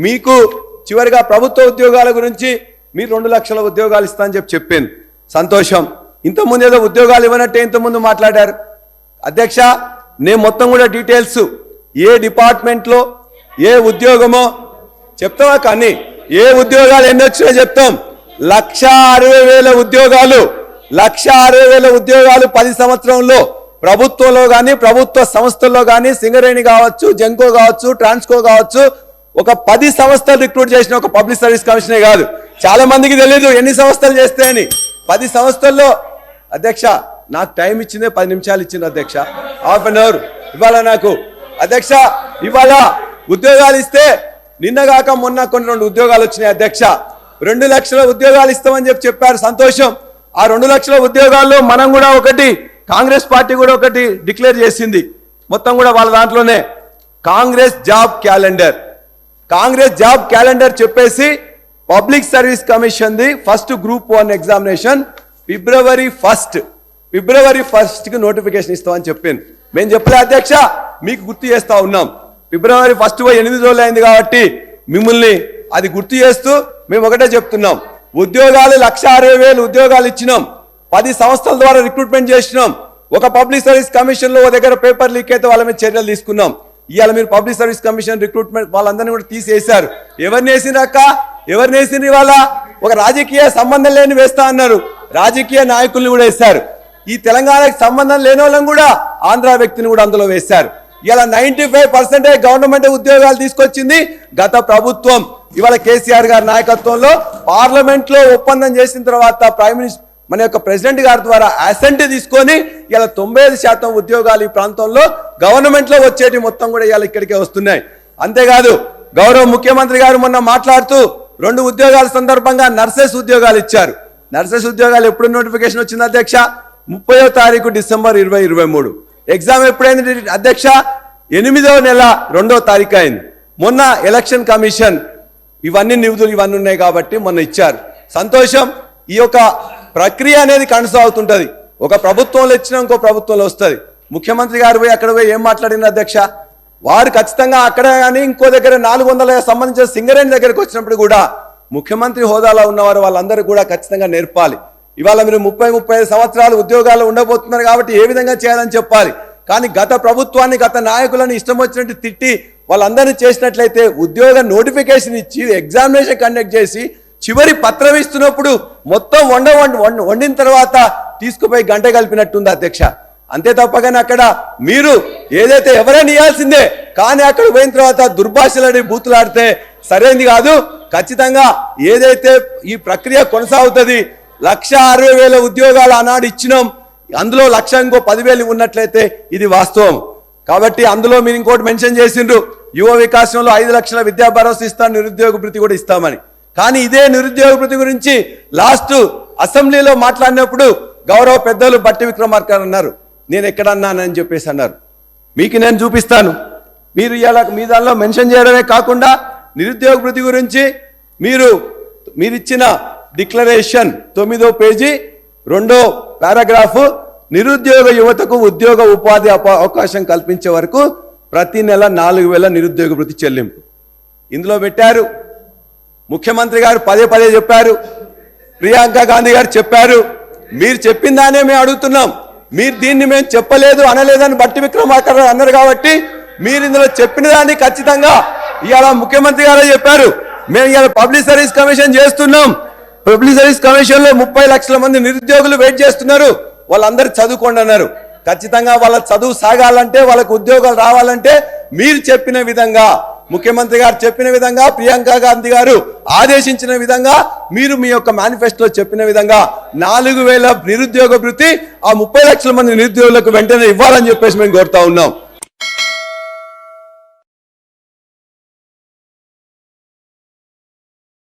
మీకు చివరిగా ప్రభుత్వ ఉద్యోగాల గురించి మీరు 2 లక్షల ఉద్యోగాలు ఇస్తా అని చెప్పాను. సంతోషం. ఇంతకుముందు ఏదో ఉద్యోగాలు ఇవ్వనట్టే ఇంతకుముందు మాట్లాడారు. అధ్యక్ష, నేను మొత్తం కూడా డీటెయిల్స్ ఏ డిపార్ట్మెంట్లో ఏ ఉద్యోగమో చెప్తావా, కానీ ఏ ఉద్యోగాలు ఎన్ని వచ్చినా చెప్తాం. 1,60,000 ఉద్యోగాలు 1,60,000 ఉద్యోగాలు 10 సంవత్సరంలో ప్రభుత్వంలో కానీ ప్రభుత్వ సంస్థల్లో కానీ సింగరేణి కావచ్చు, జెన్కో కావచ్చు, ట్రాన్స్కో కావచ్చు, ఒక 10 సంస్థలు రిక్రూట్ చేసిన ఒక పబ్లిక్ సర్వీస్ కమిషనే కాదు. చాలా మందికి తెలియదు ఎన్ని సంస్థలు చేస్తే అని. 10 సంస్థల్లో అధ్యక్ష నాకు టైం ఇచ్చిందే 10 నిమిషాలు ఇచ్చింది అధ్యక్ష, హాఫ్ అన్ అవర్ ఇవాళ నాకు. అధ్యక్ష, ఇవాళ ఉద్యోగాలు ఇస్తే నిన్నగాక మొన్న కొన్ని 2 ఉద్యోగాలు వచ్చినాయి అధ్యక్ష. 2 లక్షల ఉద్యోగాలు ఇస్తామని చెప్పారు. సంతోషం. ఆ 2 లక్షల ఉద్యోగాల్లో మనం కూడా ఒకటి, కాంగ్రెస్ పార్టీ కూడా ఒకటి డిక్లేర్ చేసింది. మొత్తం కూడా వాళ్ళ దాంట్లోనే కాంగ్రెస్ జాబ్ క్యాలెండర్ చెప్పేసి public service commission the first group 1 examination February 1కి నోటిఫికేషన్ ఇస్తామని చెప్పాను. మేము చెప్పలే అధ్యక్ష, మీకు గుర్తు చేస్తా ఉన్నాం. ఫిబ్రవరి 1 8 రోజులు అయింది కాబట్టి మిమ్మల్ని అది గుర్తు చేస్తూ మేము ఒకటే చెప్తున్నాం. ఉద్యోగాలు 1,60,000 ఉద్యోగాలు ఇచ్చినాం. 10 సంస్థల ద్వారా రిక్రూట్మెంట్ చేసినాం. ఒక పబ్లిక్ సర్వీస్ కమిషన్ లో దగ్గర పేపర్ లీక్ అయితే వాళ్ళ మీద చర్యలు తీసుకున్నాం. ఇవాళ మీరు పబ్లిక్ సర్వీస్ కమిషన్ రిక్రూట్మెంట్ వాళ్ళందరినీ కూడా తీసేశారు. ఎవరిని వేసినాక ఎవరిని వేసింది? ఇవాళ ఒక రాజకీయ సంబంధం లేని వేస్తా అన్నారు. రాజకీయ నాయకుల్ని కూడా వేశారు. ఈ తెలంగాణకి సంబంధం లేని వాళ్ళని కూడా ఆంధ్ర వ్యక్తిని కూడా అందులో వేశారు. ఇలా 95% గవర్నమెంట్ ఉద్యోగాలు తీసుకొచ్చింది గత ప్రభుత్వం. ఇవాళ కేసీఆర్ గారి నాయకత్వంలో పార్లమెంట్ లో ఒప్పందం చేసిన తర్వాత ప్రైమ్ మినిస్టర్ మన యొక్క ప్రెసిడెంట్ గారి ద్వారా అసెంట్ తీసుకొని ఇలా 95% ఉద్యోగాలు ఈ ప్రాంతంలో గవర్నమెంట్ లో వచ్చేటి మొత్తం కూడా ఇలా ఇక్కడికే వస్తున్నాయి. అంతేకాదు గౌరవ ముఖ్యమంత్రి గారు మొన్న మాట్లాడుతూ 2 ఉద్యోగాల సందర్భంగా నర్సెస్ ఉద్యోగాలు ఇచ్చారు. నర్సెస్ ఉద్యోగాలు ఎప్పుడు నోటిఫికేషన్ వచ్చింది అధ్యక్ష? 30వ తారీఖు డిసెంబర్ 2023. ఎగ్జామ్ ఎప్పుడైంది అధ్యక్ష? 8వ నెల 2వ తారీఖు అయింది. మొన్న ఎలక్షన్ కమిషన్ ఇవన్నీ నిధులు ఇవన్నీ ఉన్నాయి కాబట్టి మొన్న ఇచ్చారు. సంతోషం. ఈ యొక్క ప్రక్రియ అనేది కొనసాగుతుంటది. ఒక ప్రభుత్వంలో ఇచ్చినా ఇంకో ప్రభుత్వంలో వస్తుంది. ముఖ్యమంత్రి గారు పోయి అక్కడ పోయి ఏం మాట్లాడిన అధ్యక్ష? వారు ఖచ్చితంగా అక్కడ కానీ ఇంకో దగ్గర 400 సంబంధించిన సింగరేణి దగ్గరకు వచ్చినప్పుడు కూడా ముఖ్యమంత్రి హోదాలో ఉన్నవారు వాళ్ళందరూ కూడా ఖచ్చితంగా నేర్పాలి. ఇవాళ మీరు 30-35 సంవత్సరాలు ఉద్యోగాలు ఉండబోతున్నారు కాబట్టి ఏ విధంగా చేయాలని చెప్పాలి. కానీ గత ప్రభుత్వాన్ని గత నాయకులను ఇష్టం వచ్చినట్టు తిట్టి వాళ్ళందరినీ చేసినట్లయితే ఉద్యోగ నోటిఫికేషన్ ఇచ్చి ఎగ్జామినేషన్ కండక్ట్ చేసి చివరి పత్రం ఇస్తున్నప్పుడు మొత్తం వండిన తర్వాత తీసుకుపోయి గంట కలిపినట్టుంది అధ్యక్ష. అంతే తప్పగానే అక్కడ మీరు ఏదైతే ఎవరైనా ఇవ్వాల్సిందే, కానీ అక్కడ పోయిన తర్వాత దుర్భాషలని బూతులాడితే సరైనది కాదు. ఖచ్చితంగా ఏదైతే ఈ ప్రక్రియ కొనసాగుతుంది. 1,60,000 ఉద్యోగాలు ఆనాడు ఇచ్చినాం. అందులో 1,00,000 ఇంకో 10,000 ఉన్నట్లయితే ఇది వాస్తవం. కాబట్టి అందులో మీరు ఇంకోటి మెన్షన్ చేసిండ్రు, యువ వికాసంలో 5 లక్షల విద్యా భరోసా ఇస్తాను, నిరుద్యోగ భృతి కూడా ఇస్తామని. కానీ ఇదే నిరుద్యోగ భృతి గురించి లాస్ట్ అసెంబ్లీలో మాట్లాడినప్పుడు గౌరవ పెద్దలు బట్టి విక్రమార్క అన్నారు, నేను ఎక్కడన్నానని చెప్పేసి అన్నారు. మీకు నేను చూపిస్తాను. మీరు ఇలా మీ దానిలో మెన్షన్ చేయడమే కాకుండా నిరుద్యోగ భృతి గురించి మీరిచ్చిన డిక్లరేషన్ 9వ పేజీ 2వ పారాగ్రాఫ్, నిరుద్యోగ యువతకు ఉద్యోగ ఉపాధి అవకాశం కల్పించే వరకు ప్రతి నెల 4,000 నిరుద్యోగ భృతి చెల్లింపు ఇందులో పెట్టారు. ముఖ్యమంత్రి గారు పదే చెప్పారు, ప్రియాంక గాంధీ గారు చెప్పారు. మీరు చెప్పిన దానే మేము అడుగుతున్నాం. మీరు దీన్ని మేము చెప్పలేదు అనలేదని బట్టి విక్రమార్క అన్నారు కాబట్టి మీరు ఇందులో చెప్పిన దాన్ని ఖచ్చితంగా ఇవాళ ముఖ్యమంత్రి గారే చెప్పారు. మేము ఇవాళ పబ్లిక్ సర్వీస్ కమిషన్ చేస్తున్నాం. పబ్లిక్ సర్వీస్ కమిషన్ లో 30 లక్షల మంది నిరుద్యోగులు వెయిట్ చేస్తున్నారు. వాళ్ళందరూ చదువుకోండి అన్నారు. ఖచ్చితంగా వాళ్ళ చదువు సాగాలంటే, వాళ్ళకు ఉద్యోగాలు రావాలంటే మీరు చెప్పిన విధంగా, ముఖ్యమంత్రి గారు చెప్పిన విధంగా, ప్రియాంక గాంధీ గారు ఆదేశించిన విధంగా, మీరు మీ యొక్క మేనిఫెస్టోలో చెప్పిన విధంగా 4,000 నిరుద్యోగ భృతి ఆ 30 లక్షల మంది నిరుద్యోగులకు వెంటనే ఇవ్వాలని చెప్పేసి మేము కోరుతా ఉన్నాం.